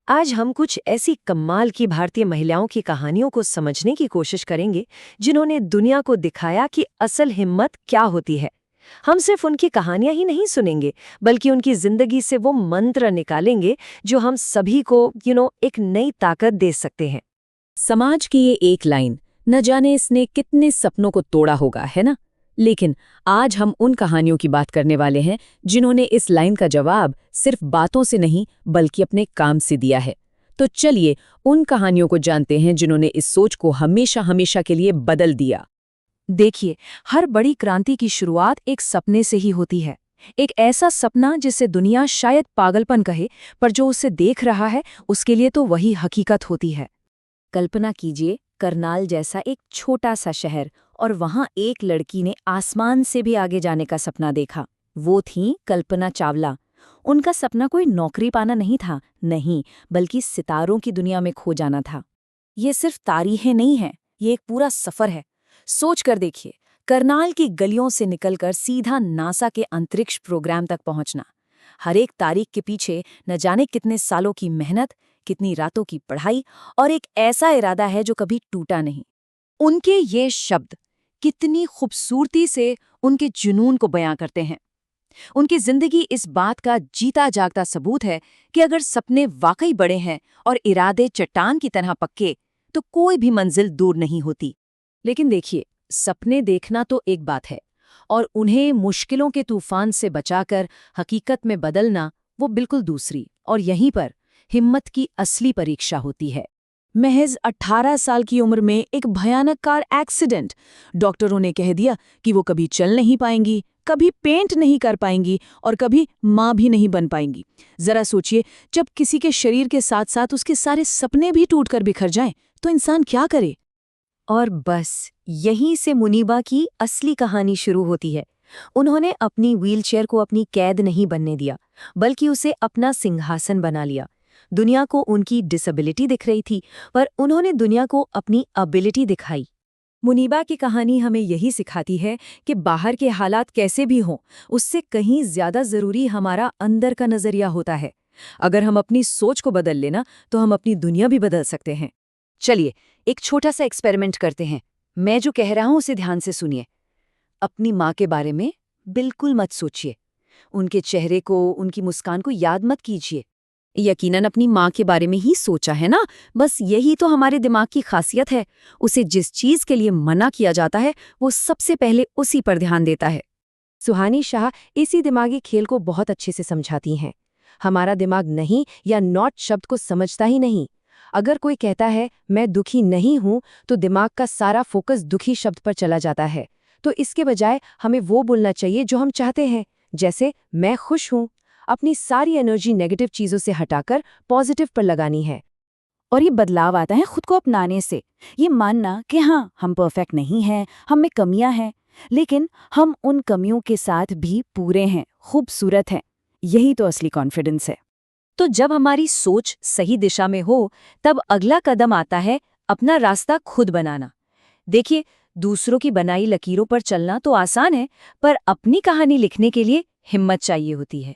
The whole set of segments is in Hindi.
आज हम कुछ ऐसी कमाल की भारतीय महिलाओं की कहानियों को समझने की कोशिश करेंगे जिन्होंने दुनिया को दिखाया कि असल हिम्मत क्या होती है। हम सिर्फ उनकी कहानियां ही नहीं सुनेंगे, बल्कि उनकी जिंदगी से वो मंत्र निकालेंगे जो हम सभी को एक नई ताकत दे सकते हैं। समाज की ये एक लाइन, न जाने इसने कितने सपनों को तोड़ा होगा, है ना? लेकिन आज हम उन कहानियों की बात करने वाले हैं जिन्होंने इस लाइन का जवाब सिर्फ बातों से नहीं बल्कि अपने काम से दिया है। तो चलिए उन कहानियों को जानते हैं जिन्होंने इस सोच को हमेशा हमेशा के लिए बदल दिया। देखिए, हर बड़ी क्रांति की शुरुआत एक सपने से ही होती है। एक ऐसा सपना जिसे दुनिया शायद पागलपन कहे, पर जो उसे देख रहा है उसके लिए तो वही हकीकत होती है। कल्पना कीजिए, करनाल जैसा एक छोटा सा शहर, और वहां एक लड़की ने आसमान से भी आगे जाने का सपना देखा। वो थी कल्पना चावला। उनका सपना कोई नौकरी पाना नहीं था, नहीं, बल्कि सितारों की दुनिया में खो जाना था। ये सिर्फ तारीखें नहीं हैं, ये एक पूरा सफर है। सोच कर देखिए, करनाल की गलियों से निकलकर सीधा नासा के अंतरिक्ष प्रोग्राम तक पहुंचना। हर एक तारीख के पीछे न जाने कितने सालों की मेहनत, कितनी रातों की पढ़ाई और एक ऐसा इरादा है जो कभी टूटा नहीं। उनके ये शब्द कितनी खूबसूरती से उनके जुनून को बयां करते हैं। उनकी जिंदगी इस बात का जीता जागता सबूत है कि अगर सपने वाकई बड़े हैं और इरादे चट्टान की तरह पक्के, तो कोई भी मंजिल दूर नहीं होती। लेकिन देखिए, सपने देखना तो एक बात है, और उन्हें मुश्किलों के तूफान से बचाकर हकीकत में बदलना वो बिल्कुल दूसरी। और यहीं पर हिम्मत की असली परीक्षा होती है। महज 18 साल की उम्र में एक भयानक कार एक्सीडेंट। डॉक्टरों ने कह दिया कि वो कभी चल नहीं पाएंगी, कभी पेंट नहीं कर पाएंगी और कभी माँ भी नहीं बन पाएंगी। जरा सोचिए, जब किसी के शरीर के साथ साथ उसके सारे सपने भी टूटकर बिखर जाएं, तो इंसान क्या करे? और बस यहीं से मुनीबा की असली कहानी शुरू होती है। उन्होंने अपनी व्हीलचेयर को अपनी कैद नहीं बनने दिया, बल्कि उसे अपना सिंहासन बना लिया। दुनिया को उनकी डिसेबिलिटी दिख रही थी, पर उन्होंने दुनिया को अपनी एबिलिटी दिखाई। मुनीबा की कहानी हमें यही सिखाती है कि बाहर के हालात कैसे भी हों, उससे कहीं ज्यादा जरूरी हमारा अंदर का नजरिया होता है। अगर हम अपनी सोच को बदल लेना, तो हम अपनी दुनिया भी बदल सकते हैं। चलिए एक छोटा सा एक्सपेरिमेंट करते हैं। मैं जो कह रहा हूं उसे ध्यान से सुनिए। अपनी माँ के बारे में बिल्कुल मत सोचिए। उनके चेहरे को, उनकी मुस्कान को याद मत कीजिए। यकीनन अपनी माँ के बारे में ही सोचा है ना। बस यही तो हमारे दिमाग की खासियत है। उसे जिस चीज के लिए मना किया जाता है वो सबसे पहले उसी पर ध्यान देता है। सुहानी शाह इसी दिमागी खेल को बहुत अच्छे से समझाती हैं। हमारा दिमाग नहीं या नॉट शब्द को समझता ही नहीं। अगर कोई कहता है मैं दुखी नहीं हूं, तो दिमाग का सारा फोकस दुखी शब्द पर चला जाता है। तो इसके बजाय हमें वो बोलना चाहिए जो हम चाहते हैं, जैसे मैं खुश हूं। अपनी सारी एनर्जी नेगेटिव चीजों से हटाकर पॉजिटिव पर लगानी है। और ये बदलाव आता है खुद को अपनाने से। ये मानना कि हाँ, हम परफेक्ट नहीं हैं, हम में कमियां हैं, लेकिन हम उन कमियों के साथ भी पूरे हैं, खूबसूरत हैं। यही तो असली कॉन्फिडेंस है। तो जब हमारी सोच सही दिशा में हो, तब अगला कदम आता है अपना रास्ता खुद बनाना। देखिए, दूसरों की बनाई लकीरों पर चलना तो आसान है, पर अपनी कहानी लिखने के लिए हिम्मत चाहिए होती है।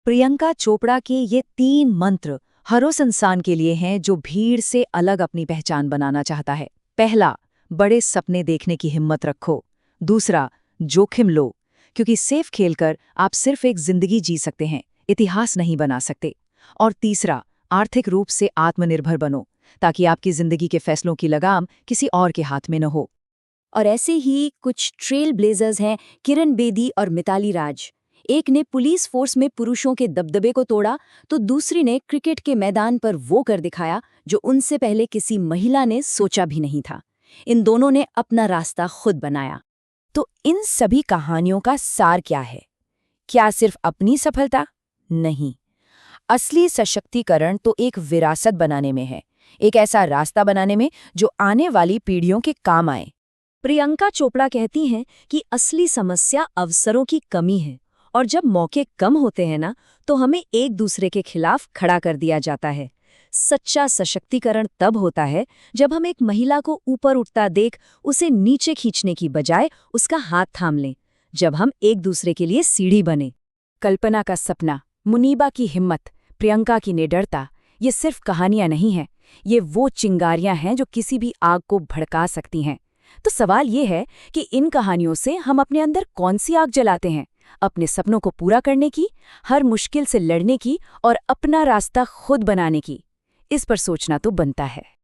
प्रियंका चोपड़ा के ये 3 मंत्र हर उस इंसान के लिए हैं जो भीड़ से अलग अपनी पहचान बनाना चाहता है। पहला, बड़े सपने देखने की हिम्मत रखो। दूसरा, जोखिम लो, क्योंकि सेफ खेलकर आप सिर्फ एक जिंदगी जी सकते हैं, इतिहास नहीं बना सकते। और तीसरा, आर्थिक रूप से आत्मनिर्भर बनो, ताकि आपकी जिंदगी के फैसलों की लगाम किसी और के हाथ में न हो। और ऐसे ही कुछ ट्रेल ब्लेजर्स हैं, किरण बेदी और मिताली राज। एक ने पुलिस फोर्स में पुरुषों के दबदबे को तोड़ा, तो दूसरी ने क्रिकेट के मैदान पर वो कर दिखाया जो उनसे पहले किसी महिला ने सोचा भी नहीं था। इन दोनों ने अपना रास्ता खुद बनाया। तो इन सभी कहानियों का सार क्या है? क्या सिर्फ अपनी सफलता? नहीं। असली सशक्तिकरण तो एक विरासत बनाने में है, एक ऐसा रास्ता बनाने में जो आने वाली पीढ़ियों के काम आए। प्रियंका चोपड़ा कहती हैं कि असली समस्या अवसरों की कमी है, और जब मौके कम होते हैं ना, तो हमें एक दूसरे के खिलाफ खड़ा कर दिया जाता है। सच्चा सशक्तिकरण तब होता है जब हम एक महिला को ऊपर उठता देख उसे नीचे खींचने की बजाय उसका हाथ थाम लें, जब हम एक दूसरे के लिए सीढ़ी बने। कल्पना का सपना, मुनीबा की हिम्मत, प्रियंका की निडरता, ये सिर्फ कहानियां नहीं हैं, ये वो चिंगारियां हैं जो किसी भी आग को भड़का सकती हैं। तो सवाल ये है कि इन कहानियों से हम अपने अंदर कौन सी आग जलाते हैं? अपने सपनों को पूरा करने की, हर मुश्किल से लड़ने की और अपना रास्ता खुद बनाने की? इस पर सोचना तो बनता है।